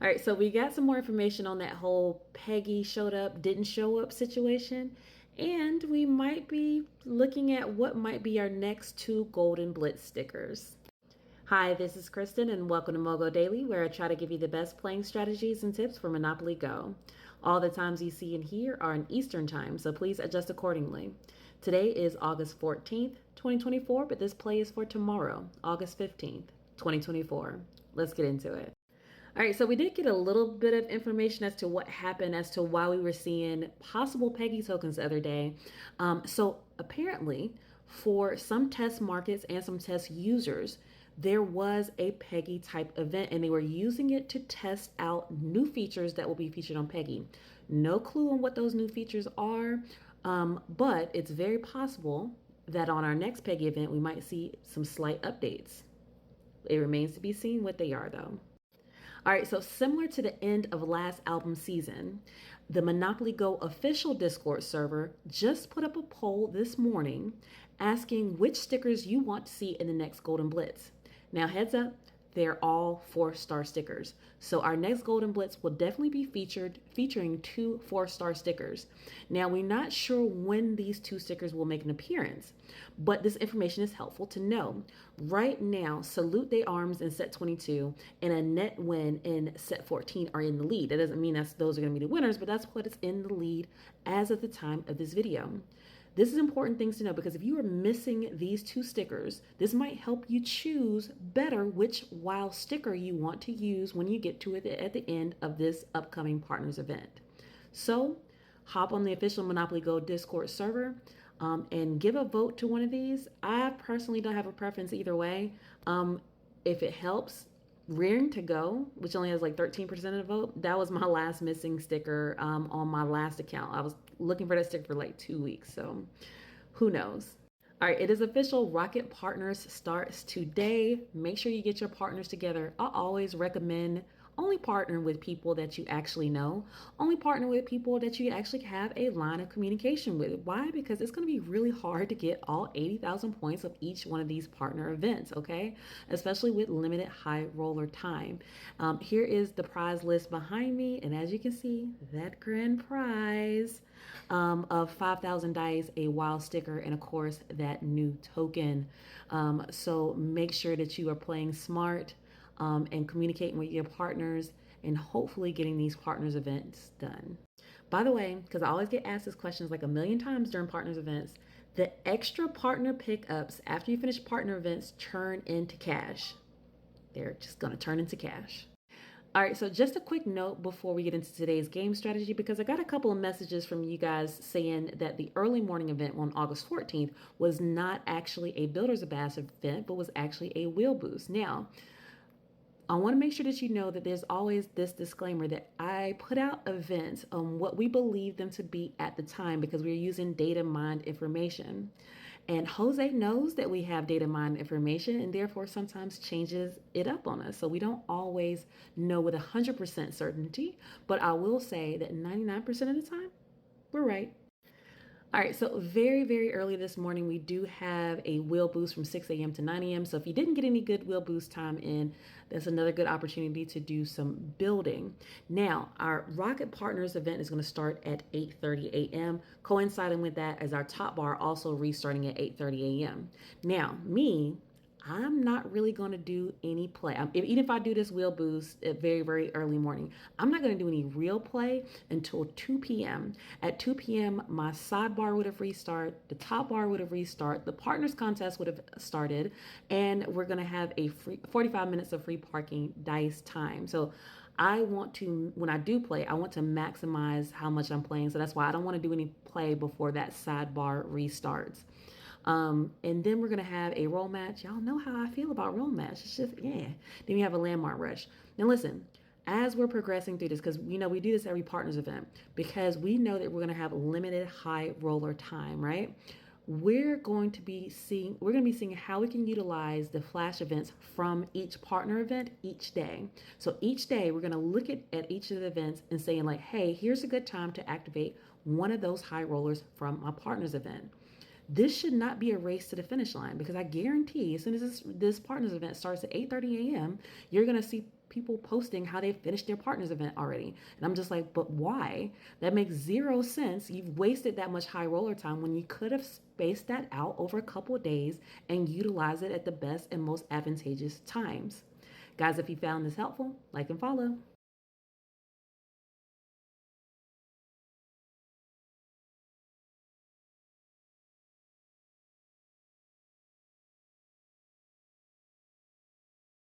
All right, so we got some more information on that whole Peggy showed up, didn't show up situation. And we might be looking at what might be our next two Golden Blitz stickers. Hi, this is Kristen, and welcome to Mogo Daily, where I try to give you the best playing strategies and tips for Monopoly Go. All the times you see and hear are in Eastern Time, so please adjust accordingly. Today is August 14th, 2024, but this play is for tomorrow, August 15th, 2024. Let's get into it. All right, so we did get a little bit of information as to what happened, as to why we were seeing possible Peggy tokens the other day. So apparently, for some test markets and some test users, there was a Peggy type event, and they were using it to test out new features that will be featured on Peggy. No clue on what those new features are, but it's very possible that on our next Peggy event, we might see some slight updates. It remains to be seen what they are, though. All right, so similar to the end of last album season, the Monopoly Go official Discord server just put up a poll this morning asking which stickers you want to see in the next Golden Blitz. Now, heads up, they're all 4-star stickers. So our next Golden Blitz will definitely be featuring two 4-star stickers. Now, we're not sure when these two stickers will make an appearance, but this information is helpful to know. Right now, Salute They Arms in set 22 and a net win in set 14 are in the lead. That doesn't mean those are going to be the winners, but that's what is in the lead as of the time of this video. This is important things to know because if you are missing these two stickers, this might help you choose better which WoW sticker you want to use when you get to it at the end of this upcoming partners event. So hop on the official Monopoly Go Discord server and give a vote to one of these. I personally don't have a preference either way. If it helps, Rearing to Go, which only has like 13% of the vote, that was my last missing sticker on my last account. I was looking for that sticker for like 2 weeks, so who knows? All right, it is official. Rocket Partners starts today. Make sure you get your partners together. I always recommend only partner with people that you actually know. Only partner with people that you actually have a line of communication with. Why? Because it's going to be really hard to get all 80,000 points of each one of these partner events, okay? Especially with limited high roller time. Here is the prize list behind me, and as you can see, that grand prize of 5,000 dice, a wild sticker, and of course that new token. So make sure that you are playing smart and communicating with your partners and hopefully getting these partners events done. By the way, because I always get asked this questions like a million times during partners events, the extra partner pickups after you finish partner events turn into cash. They're just going to turn into cash. All right, so just a quick note before we get into today's game strategy, because I got a couple of messages from you guys saying that the early morning event on August 14th was not actually a Builders of Bass event, but was actually a wheel boost. Now, I want to make sure that you know that there's always this disclaimer that I put out events on what we believe them to be at the time because we're using data mined information. And Jose knows that we have data mined information and therefore sometimes changes it up on us. So we don't always know with 100% certainty, but I will say that 99% of the time, we're right. All right, so very, very early this morning, we do have a wheel boost from 6 a.m. to 9 a.m. So if you didn't get any good wheel boost time in, that's another good opportunity to do some building. Now, our Rocket Partners event is going to start at 8:30 a.m. Coinciding with that is our top bar also restarting at 8:30 a.m. Now, I'm not really going to do any play. Even if I do this wheel boost at very, very early morning, I'm not going to do any real play until 2 p.m. At 2 p.m., my sidebar would have restarted, the top bar would have restarted, the partners contest would have started, and we're going to have a free 45 minutes of free parking dice time. So I want to, when I do play, I want to maximize how much I'm playing. So that's why I don't want to do any play before that sidebar restarts. And then we're going to have a roll match. Y'all know how I feel about roll match. It's just, yeah. Then we have a landmark rush. Now listen, as we're progressing through this, because we do this every partners event, because we know that we're going to have limited high roller time, right? We're going to be seeing how we can utilize the flash events from each partner event each day. So each day we're going to look at each of the events and saying like, hey, here's a good time to activate one of those high rollers from my partners event. This should not be a race to the finish line because I guarantee as soon as this partners event starts at 8:30 a.m., you're going to see people posting how they finished their partner's event already. And I'm just like, but why? That makes zero sense. You've wasted that much high roller time when you could have spaced that out over a couple of days and utilized it at the best and most advantageous times. Guys, if you found this helpful, like and follow.